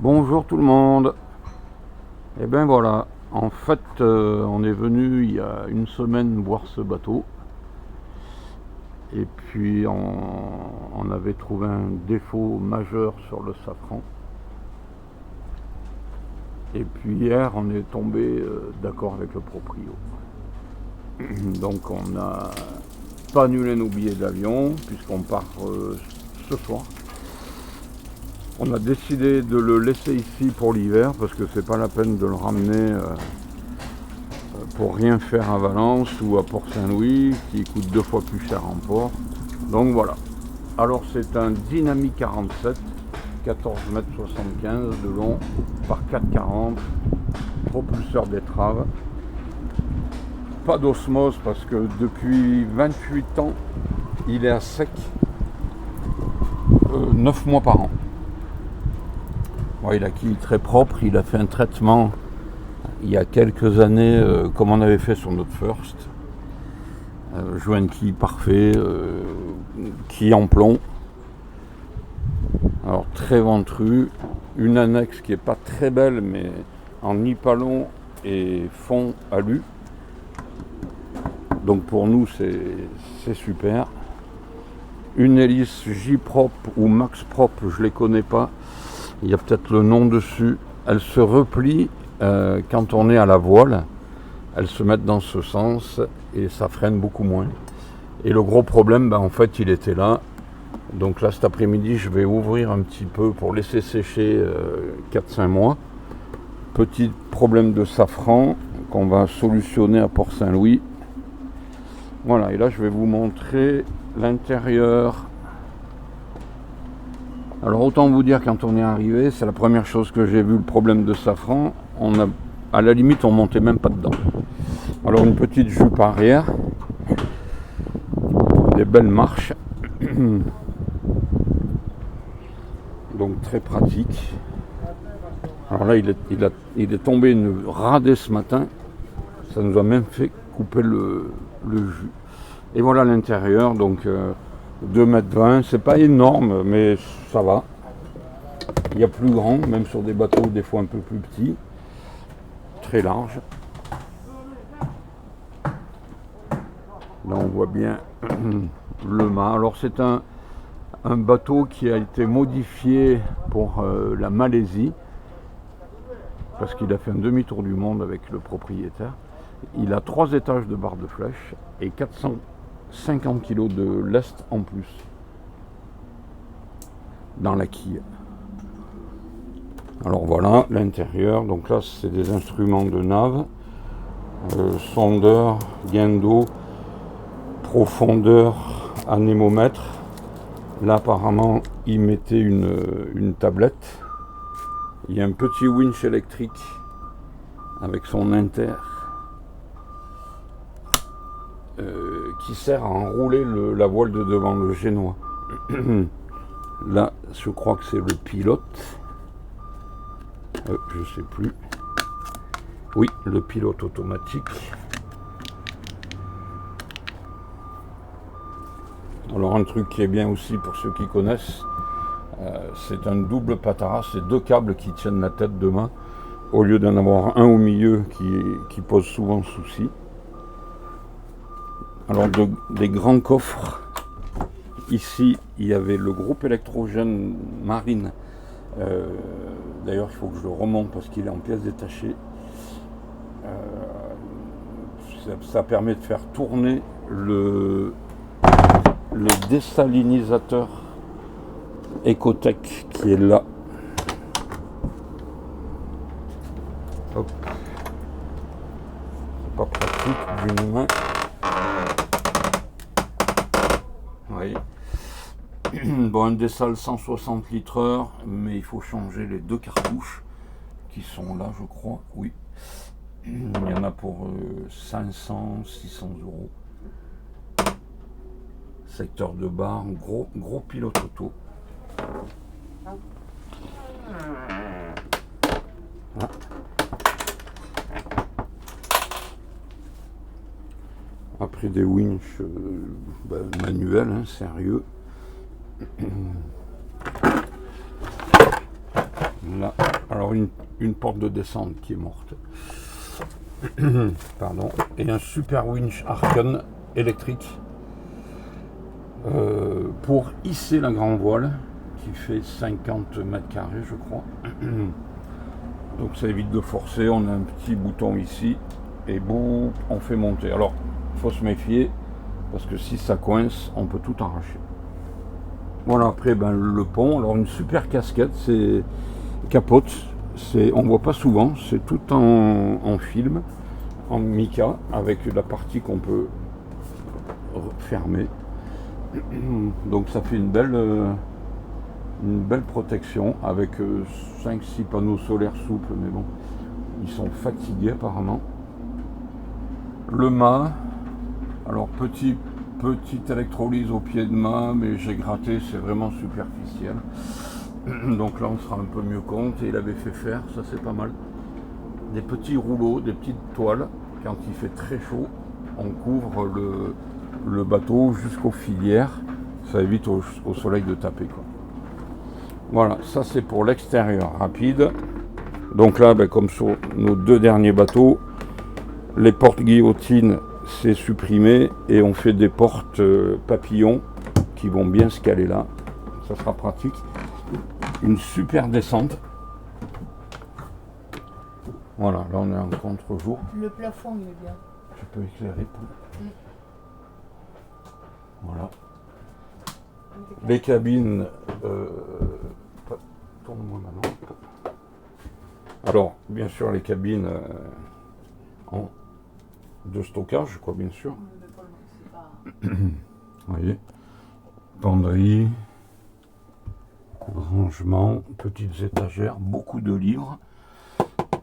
Bonjour tout le monde. Et ben voilà, en fait on est venu il y a une semaine voir ce bateau. Et puis on avait trouvé un défaut majeur sur le safran. Et puis hier on est tombé d'accord avec le proprio. Donc on n'a pas annulé nos billets d'avion puisqu'on part ce soir. On a décidé de le laisser ici pour l'hiver parce que c'est pas la peine de le ramener pour rien faire à Valence ou à Port-Saint-Louis qui coûte 2 fois plus cher en port. Donc voilà. Alors c'est un Dynami 47, 14,75 m de long par 4,40 m, propulseur d'étrave. Pas d'osmose parce que depuis 28 ans il est à sec 9 mois par an. Ouais, il a quille très propre, il a fait un traitement il y a quelques années comme on avait fait sur notre First. Joint quille parfait, quille en plomb. Alors très ventru, une annexe qui est pas très belle mais en nipalon et fond alu. Donc pour nous c'est super. Une hélice J-Prop ou Max Prop, je les connais pas. Il y a peut-être le nom dessus. Elle se replie quand on est à la voile. Elles se mettent dans ce sens et ça freine beaucoup moins. Et le gros problème, en fait, il était là. Donc là, cet après-midi, je vais ouvrir un petit peu pour laisser sécher 4-5 mois. Petit problème de safran qu'on va solutionner à Port-Saint-Louis. Voilà, et là, je vais vous montrer l'intérieur. Alors autant vous dire, quand on est arrivé, c'est la première chose que j'ai vu, le problème de safran. À la limite, on montait même pas dedans. Alors une petite jupe arrière, des belles marches, donc très pratique. Alors là, il est tombé une radée ce matin, ça nous a même fait couper le jus. Et voilà l'intérieur, donc 2,20 m, c'est pas énorme, mais ça va. Il y a plus grand, même sur des bateaux des fois un peu plus petits. Très large. Là on voit bien le mât. Alors c'est un bateau qui a été modifié pour la Malaisie, parce qu'il a fait un demi-tour du monde avec le propriétaire. Il a 3 étages de barre de flèche et 450 kg de lest en plus dans la quille. Alors voilà l'intérieur, donc là c'est des instruments de nav, sondeur, gain d'eau, profondeur, anémomètre. Là apparemment il mettait une tablette. Il y a un petit winch électrique avec son inter qui sert à enrouler la voile de devant, le génois. Là je crois que c'est le pilote. Je sais plus. Oui, le pilote automatique. Alors un truc qui est bien aussi pour ceux qui connaissent, c'est un double patara, c'est 2 câbles qui tiennent la tête de main, au lieu d'en avoir un au milieu qui pose souvent souci. Alors des grands coffres. Ici, il y avait le groupe électrogène Marine. D'ailleurs, il faut que je le remonte parce qu'il est en pièces détachées. Ça permet de faire tourner le désalinisateur Ecotech qui est là. Hop. C'est pas pratique d'une main. Oui. Bon, un désal 160 litres/heure, mais il faut changer les 2 cartouches qui sont là, je crois. Oui. Il y en a pour 500-600 euros. Secteur de barre, gros pilote auto. Là. Après des winches manuels, sérieux. Là, alors une porte de descente qui est morte. Pardon. Et un super winch Arken électrique pour hisser la grande voile qui fait 50 mètres carrés, je crois. Donc ça évite de forcer. On a un petit bouton ici et boum, on fait monter. Alors, il faut se méfier parce que si ça coince, on peut tout arracher. Voilà, après le pont. Alors une super casquette, c'est capote. On voit pas souvent. C'est tout en film, en mica, avec la partie qu'on peut fermer. Donc ça fait une belle protection avec 5-6 panneaux solaires souples, mais bon, ils sont fatigués apparemment. Le mât, alors petite électrolyse au pied de mât, mais j'ai gratté, c'est vraiment superficiel. Donc là on sera un peu mieux compte, et il avait fait faire, ça c'est pas mal, des petits rouleaux, des petites toiles. Quand il fait très chaud, on couvre le bateau jusqu'aux filières, ça évite au soleil de taper, quoi. Voilà, ça c'est pour l'extérieur rapide. Donc là, comme sur nos 2 derniers bateaux, les portes guillotines c'est supprimé et on fait des portes papillons qui vont bien se caler là. Ça sera pratique. Une super descente. Voilà, là on est en contre-jour. Le plafond il est bien. Tu peux éclairer pour. Voilà. Les cabines. Tourne-moi maintenant. Alors, bien sûr, les cabines de stockage, quoi, bien sûr. Vous voyez, penderie, rangement, petites étagères, beaucoup de livres.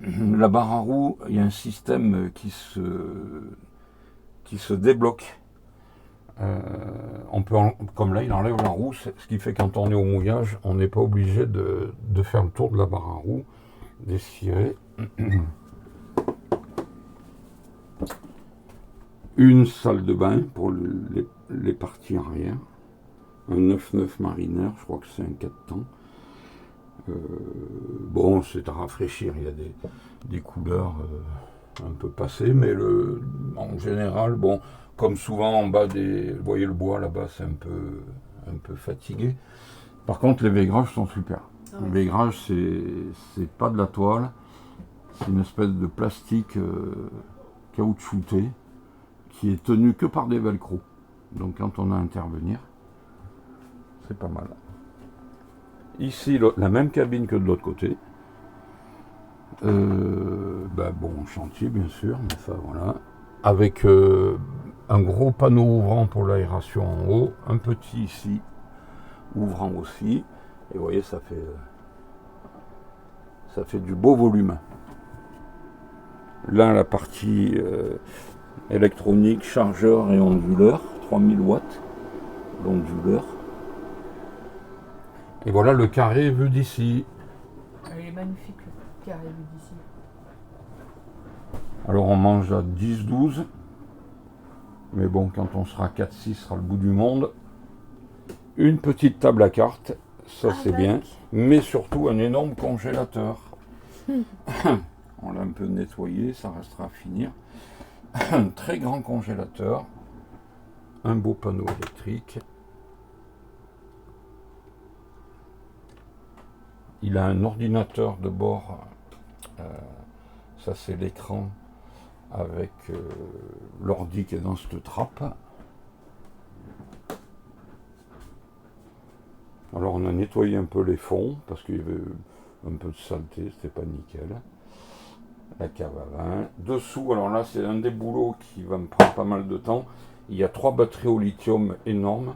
La barre à roues, il y a un système qui se débloque. On peut, comme là, il enlève la roue, ce qui fait quand on est au mouillage, on n'est pas obligé de faire le tour de la barre à roue, d'essuyer. Une salle de bain pour les parties arrière, un 9-9 Mariner, je crois que c'est un 4 temps. Bon, c'est à rafraîchir, il y a des couleurs un peu passées, mais en général, bon, comme souvent en bas vous voyez le bois là-bas, c'est un peu fatigué. Par contre, les vaigrages sont super. Le vaigrage, c'est pas de la toile, c'est une espèce de plastique caoutchouté qui est tenu que par des velcro. Donc quand on a à intervenir, c'est pas mal. Ici, la même cabine que de l'autre côté. Bon, chantier bien sûr, mais ça voilà. Avec un gros panneau ouvrant pour l'aération en haut, un petit ici, ouvrant aussi. Et vous voyez, ça fait du beau volume. Là, la partie électronique, chargeur et onduleur, 3000 watts d'onduleur. Et voilà le carré vu d'ici. Il est magnifique le carré vu d'ici. Alors on mange à 10-12. Mais bon, quand on sera 4-6, ce sera le bout du monde. Une petite table à cartes, ça c'est bien. Mais surtout un énorme congélateur. On l'a un peu nettoyé, ça restera à finir. Un très grand congélateur. Un beau panneau électrique. Il a un ordinateur de bord, ça c'est l'écran avec l'ordi qui est dans cette trappe. Alors on a nettoyé un peu les fonds parce qu'il y avait un peu de saleté, c'était pas nickel. La cave à vin. Dessous, alors là c'est un des boulots qui va me prendre pas mal de temps. Il y a 3 batteries au lithium énormes.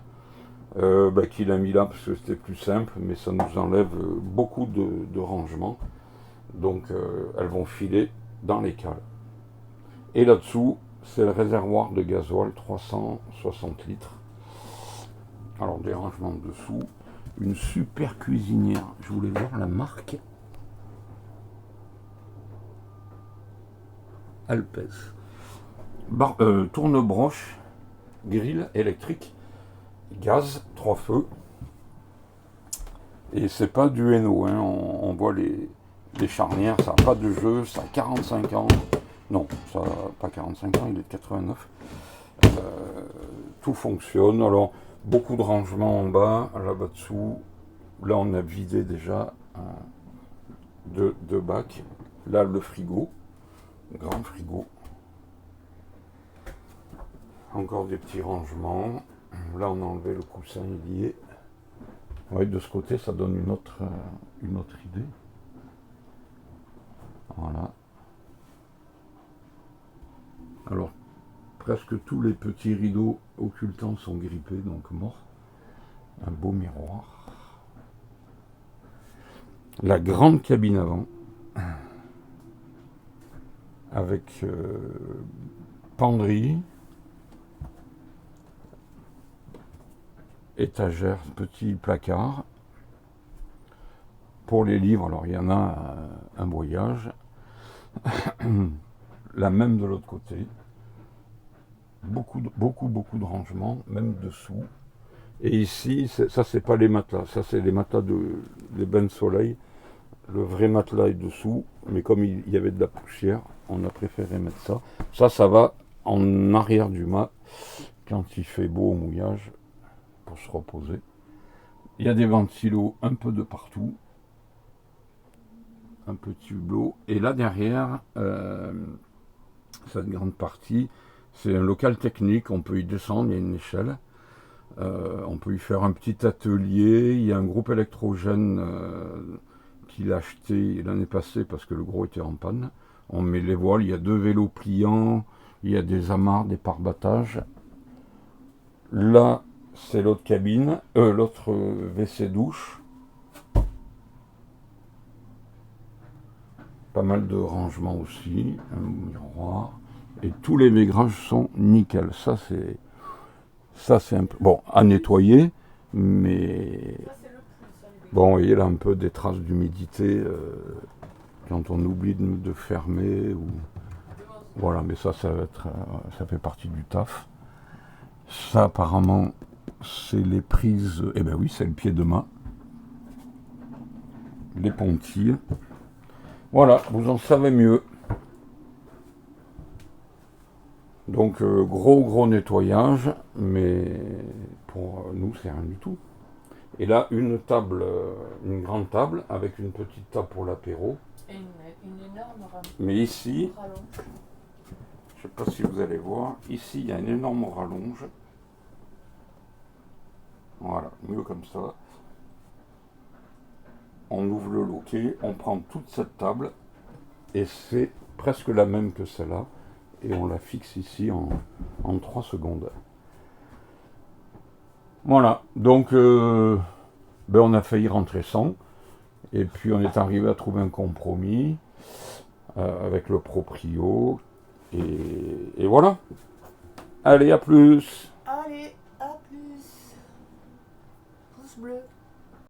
Qu'il a mis là parce que c'était plus simple, mais ça nous enlève beaucoup de rangement. Donc elles vont filer dans les cales. Et là-dessous, c'est le réservoir de gasoil 360 litres. Alors des rangements dessous. Une super cuisinière. Je voulais voir la marque. Alpes. Tourne-broche, grill électrique. Gaz, 3 feux. Et c'est pas du Hainaut, hein. On voit les charnières, ça n'a pas de jeu, ça a 45 ans. Non, ça n'a pas 45 ans, il est de 89. Tout fonctionne. Alors, beaucoup de rangements en bas, là-bas dessous. Là, on a vidé déjà deux bacs. Là, le frigo, grand frigo. Encore des petits rangements. Là, on a enlevé le coussin lié. Oui, de ce côté, ça donne une autre idée. Voilà. Alors, presque tous les petits rideaux occultants sont grippés, donc morts. Un beau miroir. La grande cabine avant, avec penderie, étagère, petit placard. Pour les livres, alors il y en a un voyage. La même de l'autre côté. Beaucoup de rangements, même dessous. Et ici, ça c'est pas les matelas, ça c'est les matelas des bains de soleil. Le vrai matelas est dessous, mais comme il y avait de la poussière, on a préféré mettre ça. Ça va en arrière du mât, quand il fait beau au mouillage, pour se reposer. Il y a des ventilos un peu de partout, un petit hublot. Et là derrière, cette grande partie, c'est un local technique, on peut y descendre, il y a une échelle. On peut y faire un petit atelier. Il y a un groupe électrogène qu'il a acheté l'année passée parce que le gros était en panne. On met les voiles, il y a 2 vélos pliants, il y a des amarres, des pare-battages. Là, c'est l'autre cabine, l'autre WC-douche. Pas mal de rangements aussi, un miroir. Et tous les vaigrages sont nickel. Ça, c'est un peu... Bon, à nettoyer, mais... Bon, il y a un peu des traces d'humidité quand on oublie de fermer. Ou... Voilà, mais ça fait partie du taf. Ça, apparemment, c'est les prises... Eh ben oui, c'est le pied de mât. Les pontilles. Voilà, vous en savez mieux. Donc gros nettoyage, mais pour nous c'est rien du tout. Et là une grande table avec une petite table pour l'apéro. Et une énorme rallonge. Mais ici, je ne sais pas si vous allez voir, ici il y a une énorme rallonge. Voilà, mieux comme ça. On ouvre le loquet, on prend toute cette table et c'est presque la même que celle-là. Et on la fixe ici en 3 secondes. Voilà, donc on a failli rentrer sans. Et puis on est arrivé à trouver un compromis avec le proprio. Et voilà. Allez, à plus.